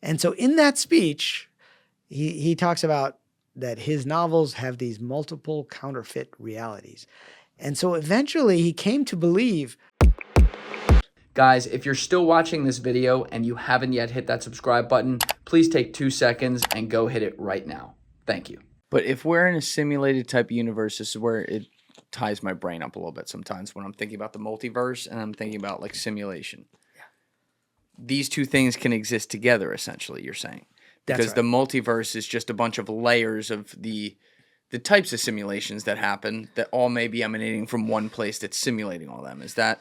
And so in that speech, he talks about that his novels have these multiple counterfeit realities. And so eventually he came to believe. Guys, if you're still watching this video and you haven't yet hit that subscribe button, please take 2 seconds and go hit it right now. Thank you. But if we're in a simulated type of universe, this is where it ties my brain up a little bit sometimes when I'm thinking about the multiverse and I'm thinking about like simulation. Yeah. These two things can exist together, essentially, you're saying. Because the multiverse is just a bunch of layers of the types of simulations that happen that all may be emanating from one place that's simulating all them. Is that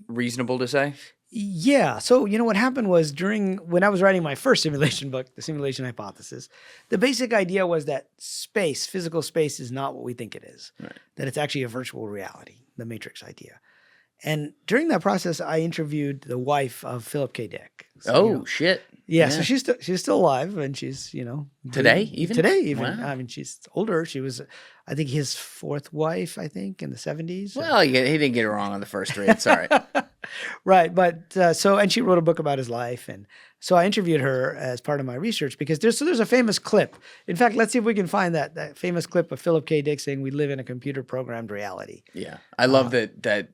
reasonable to say? Yeah. So, what happened was when I was writing my first simulation book, The Simulation Hypothesis, the basic idea was that physical space is not what we think it is, right. That it's actually a virtual reality, the Matrix idea. And during that process, I interviewed the wife of Phillip K. Dick. So, shit. Yeah, so she's still alive, and she's, Today even? Today even. Wow. I mean, she's older. She was, I think, his fourth wife, I think, in the 70s. Well, he didn't get it wrong on the first three. It's all right. Right, but and she wrote a book about his life, and so I interviewed her as part of my research because there's a famous clip. In fact, let's see if we can find that famous clip of Phillip K. Dick saying we live in a computer-programmed reality. Yeah, I love that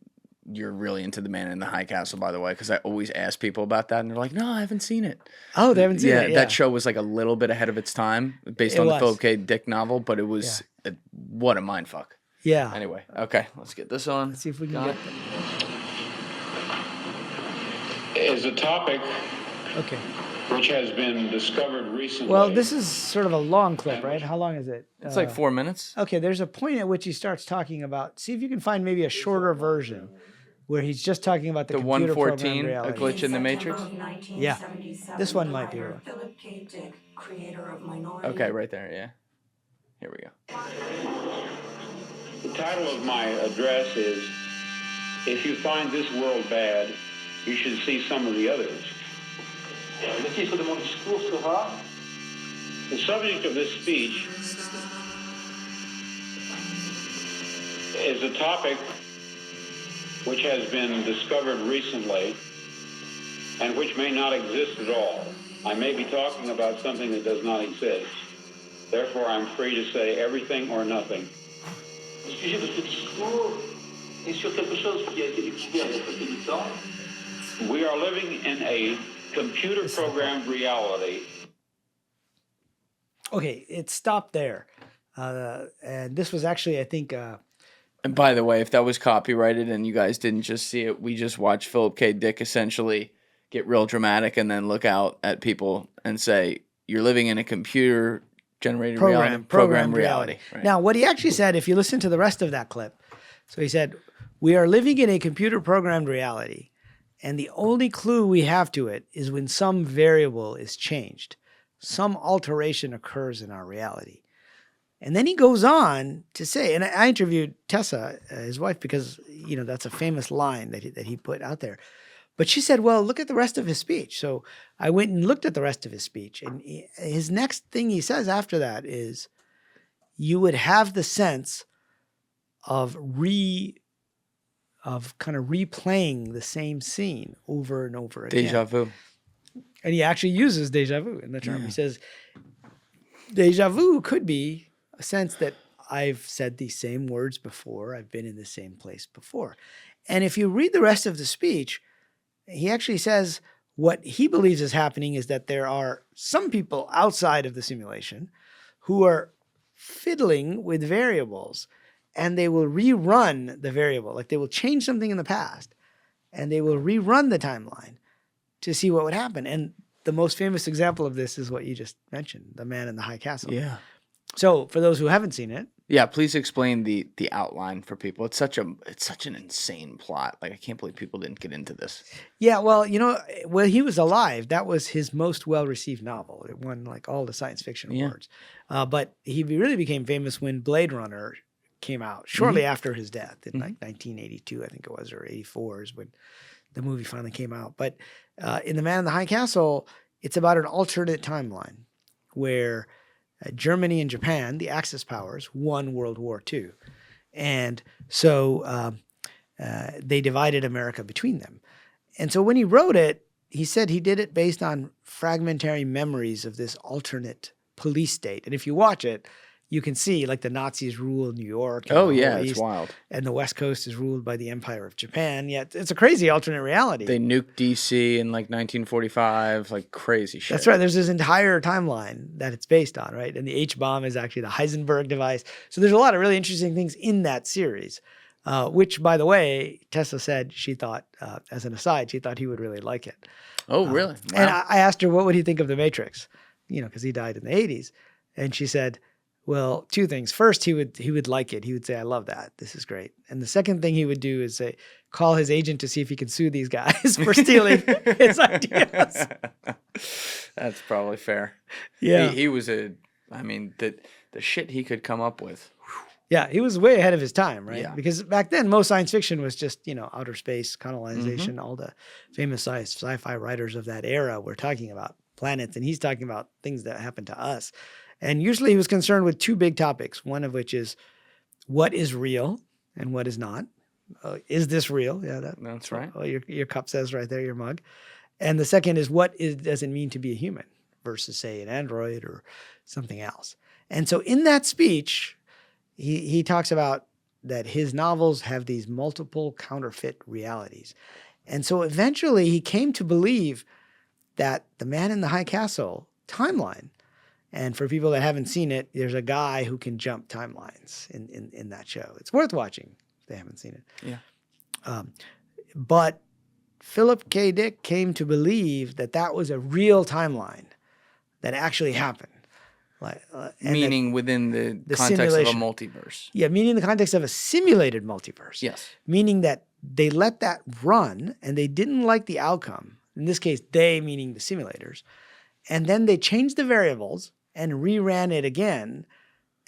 you're really into The Man in the High Castle, by the way, because I always ask people about that, and they're like, no, I haven't seen it. Oh, they haven't seen it? Yeah, that show was like a little bit ahead of its time based on the Phillip K. Dick novel, but it was what a mindfuck. Yeah. Anyway, okay, let's get this on. Let's see if we can get that. Is a topic okay. which has been discovered recently. Well, this is sort of a long clip, right? How long is it? It's like 4 minutes. Okay, there's a point at which he starts talking about, see if you can find maybe a shorter version where he's just talking about the computer 114, reality. a glitch in the Matrix? Yeah, this one might be one. Phillip K. Dick, creator of Minority. Okay, right there, yeah. Here we go. The title of my address is, If You Find This World Bad, You Should See Some of the Others. The subject of this speech is a topic which has been discovered recently and which may not exist at all. I may be talking about something that does not exist. Therefore, I'm free to say everything or nothing. We are living in a computer-programmed reality. Okay, it stopped there. And this was actually, I think... and by the way, if that was copyrighted and you guys didn't just see it, we just watched Phillip K. Dick essentially get real dramatic and then look out at people and say, you're living in a computer-generated programmed reality. Right. Now, what he actually said, if you listen to the rest of that clip, so he said, we are living in a computer-programmed reality, and the only clue we have to it is when some variable is changed. Some alteration occurs in our reality. And then he goes on to say, and I interviewed Tessa, his wife, because, that's a famous line that he put out there. But she said, well, look at the rest of his speech. So I went and looked at the rest of his speech. And his next thing he says after that is, you would have the sense of kind of replaying the same scene over and over again. Deja vu. And he actually uses deja vu in the term. Yeah. He says, deja vu could be a sense that I've said these same words before. I've been in the same place before. And if you read the rest of the speech, he actually says what he believes is happening is that there are some people outside of the simulation who are fiddling with variables, and they will rerun the variable. Like they will change something in the past, and they will rerun the timeline to see what would happen. And the most famous example of this is what you just mentioned, The Man in the High Castle. Yeah. So for those who haven't seen it. Yeah, please explain the outline for people. It's such an insane plot. Like, I can't believe people didn't get into this. Yeah, well, when he was alive, that was his most well-received novel. It won like all the science fiction awards. But he really became famous when Blade Runner came out shortly after his death in like 1982, I think it was, or 84 is when the movie finally came out. But in The Man in the High Castle, it's about an alternate timeline where Germany and Japan, the Axis powers, won World War II. And so they divided America between them. And so when he wrote it, he said he did it based on fragmentary memories of this alternate police state. And if you watch it, you can see like the Nazis rule New York. And Oh the yeah, whole it's East, wild. and the West Coast is ruled by the Empire of Japan. Yet it's a crazy alternate reality. They nuked DC in like 1945, like crazy shit. That's right. There's this entire timeline that it's based on, right? And the H-bomb is actually the Heisenberg device. So there's a lot of really interesting things in that series, which, by the way, Tessa said she thought, as an aside, she thought he would really like it. Oh, really? And I asked her, what would he think of The Matrix? You know, because he died in the 80s. And she said, well, two things. First, he would like it. He would say, I love that. This is great. And the second thing he would do is say, call his agent to see if he can sue these guys for stealing his ideas. That's probably fair. Yeah. He was the shit he could come up with. Yeah, he was way ahead of his time, right? Yeah. Because back then, most science fiction was just, you know, outer space, colonization. All the famous sci-fi writers of that era were talking about planets, and he's talking about things that happen to us. And usually he was concerned with two big topics, one of which is what is real and what is not. Is this real? Yeah, That's right. Oh, your cup says right there, your mug. And the second is does it mean to be a human versus, say, an android or something else. And so in that speech, he talks about that his novels have these multiple counterfeit realities. And so eventually he came to believe that the Man in the High Castle timeline, and for people that haven't seen it, there's a guy who can jump timelines in that show. It's worth watching if they haven't seen it. Yeah. But Philip K. Dick came to believe that that was a real timeline that actually happened. Meaning within the context simulation. of a multiverse. Yeah, meaning in the context of a simulated multiverse. Yes. Meaning that they let that run and they didn't like the outcome. In this case, they meaning the simulators. And then they changed the variables and reran it again.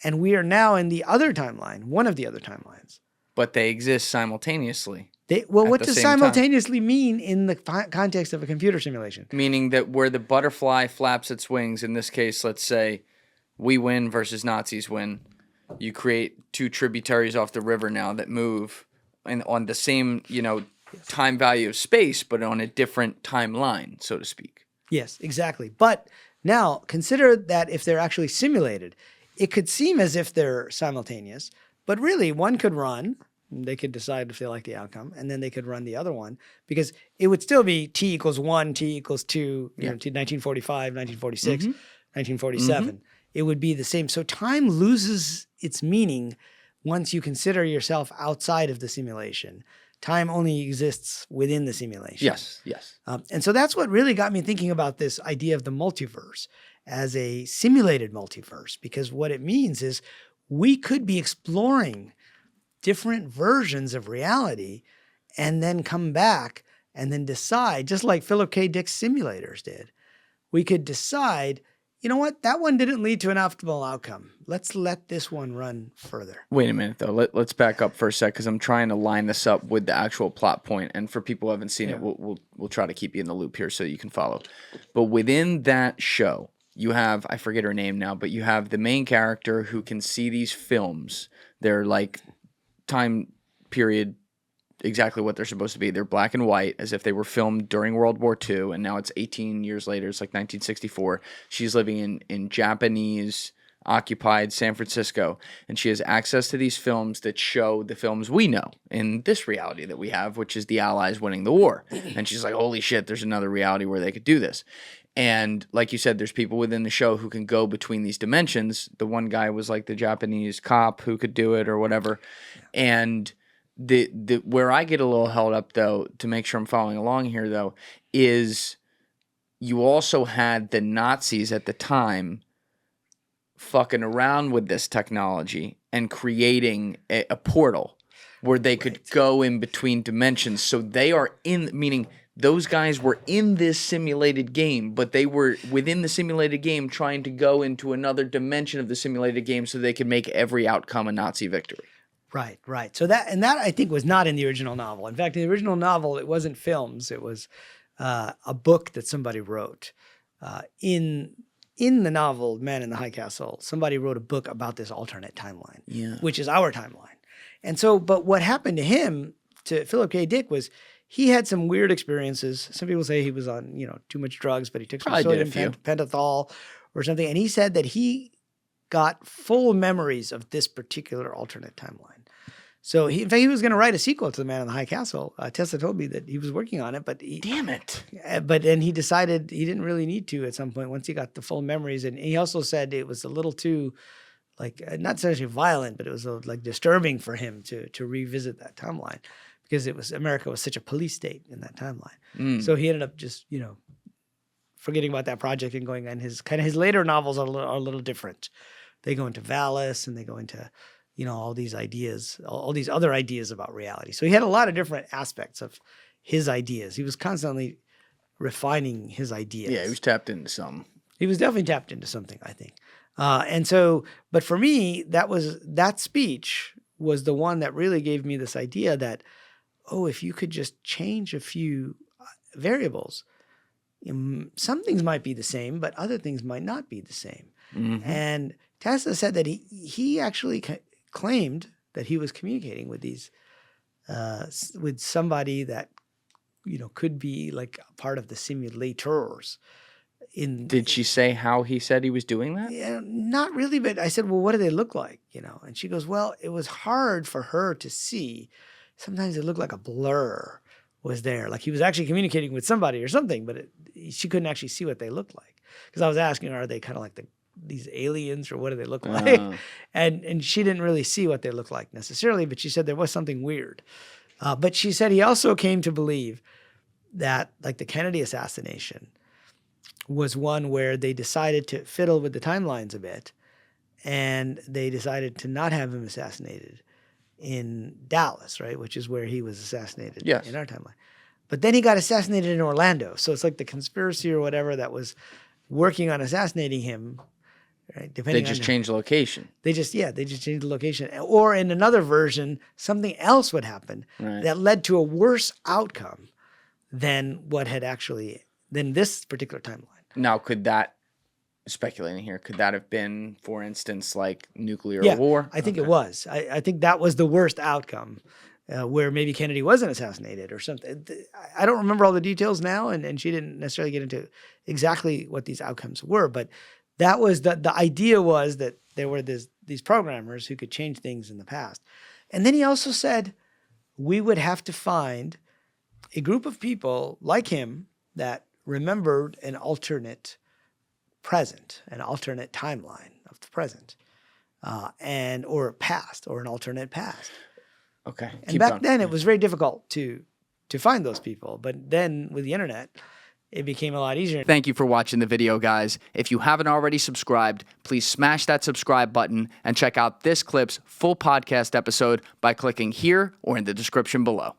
And we are now in the other timeline, one of the other timelines. But they exist simultaneously. What the does same time. simultaneously mean in the context of a computer simulation? Meaning that where the butterfly flaps its wings, in this case, let's say we win versus Nazis win, you create two tributaries off the river now that move and on the same, time value of space, but on a different timeline, so to speak. Yes, exactly. But now consider that if they're actually simulated, it could seem as if they're simultaneous, but really one could run. They could decide if they like the outcome, and then they could run the other one because it would still be T equals 1, T equals 2, 1945, 1946, 1947. It would be the same. So time loses its meaning once you consider yourself outside of the simulation. Time only exists within the simulation. Yes. And so that's what really got me thinking about this idea of the multiverse as a simulated multiverse, because what it means is we could be exploring different versions of reality and then come back and then decide, just like Philip K. Dick's simulators did. We could decide, you know what, that one didn't lead to an optimal outcome. Let's let this one run further. Wait a minute, though. Let's back up for a sec because I'm trying to line this up with the actual plot point. And for people who haven't seen it, we'll try to keep you in the loop here so you can follow. But within that show, you have, I forget her name now, but you have the main character who can see these films. They're like time period exactly what they're supposed to be. They're black and white as if they were filmed during World War II, and now it's 18 years later. It's like 1964. She's living in Japanese occupied San Francisco, and she has access to these films that show the films we know in this reality that we have, which is the Allies winning the war. And she's like, holy shit, there's another reality where they could do this. And like you said, there's people within the show who can go between these dimensions. The one guy was like the Japanese cop who could do it or whatever. And the where I get a little held up, though, to make sure I'm following along here, though, is you also had the Nazis at the time fucking around with this technology and creating a portal where they could go in between dimensions. So they are meaning those guys were in this simulated game, but they were within the simulated game trying to go into another dimension of the simulated game so they could make every outcome a Nazi victory. Right. So that I think was not in the original novel. In fact, in the original novel, it wasn't films. It was a book that somebody wrote. In the novel, Man in the High Castle, somebody wrote a book about this alternate timeline, which is our timeline. And so, but what happened to him, to Philip K. Dick, was he had some weird experiences. Some people say he was on, too much drugs, but he took some Probably did a sodium few. pentothal or something. And he said that he got full memories of this particular alternate timeline. So in fact, he was going to write a sequel to The Man in the High Castle. Tesla told me that he was working on it, but Damn it. But then he decided he didn't really need to at some point once he got the full memories. And he also said it was a little too, not necessarily violent, but it was disturbing for him to revisit that timeline because America was such a police state in that timeline. So he ended up just forgetting about that project and going on his later novels are a little different. They go into Valis and they go into all these ideas, all these other ideas about reality. So he had a lot of different aspects of his ideas. He was constantly refining his ideas. Yeah, he was tapped into something. He was definitely tapped into something, I think. But for me, that speech was the one that really gave me this idea that, if you could just change a few variables, some things might be the same, but other things might not be the same. Mm-hmm. And Tesla said that he actually claimed that he was communicating with these, with somebody that, could be like a part of the simulators. Did she say how he said he was doing that? Yeah, not really, but I said, well, what do they look like? And she goes, well, it was hard for her to see. Sometimes it looked like a blur was there. Like he was actually communicating with somebody or something, but she couldn't actually see what they looked like. Because I was asking her, are they kind of like these aliens or what do they look like? And she didn't really see what they looked like necessarily, but she said there was something weird. But she said he also came to believe that like the Kennedy assassination was one where they decided to fiddle with the timelines a bit and they decided to not have him assassinated in Dallas, right? Which is where he was assassinated in our timeline. But then he got assassinated in Orlando. So it's like the conspiracy or whatever that was working on assassinating him. Right? They just changed the location. They just changed the location. Or in another version, something else would happen that led to a worse outcome than than this particular timeline. Now, speculating here, could that have been, for instance, like nuclear war? I think it was. I think that was the worst outcome, where maybe Kennedy wasn't assassinated or something. I don't remember all the details now, and she didn't necessarily get into exactly what these outcomes were, but that was the idea was that there were these programmers who could change things in the past. And then he also said we would have to find a group of people like him that remembered an alternate present, an alternate timeline of the present, or past, or an alternate past. Okay. And back then it was very difficult to find those people. But then with the internet, it became a lot easier. Thank you for watching the video, guys. If you haven't already subscribed, please smash that subscribe button and check out this clip's full podcast episode by clicking here or in the description below.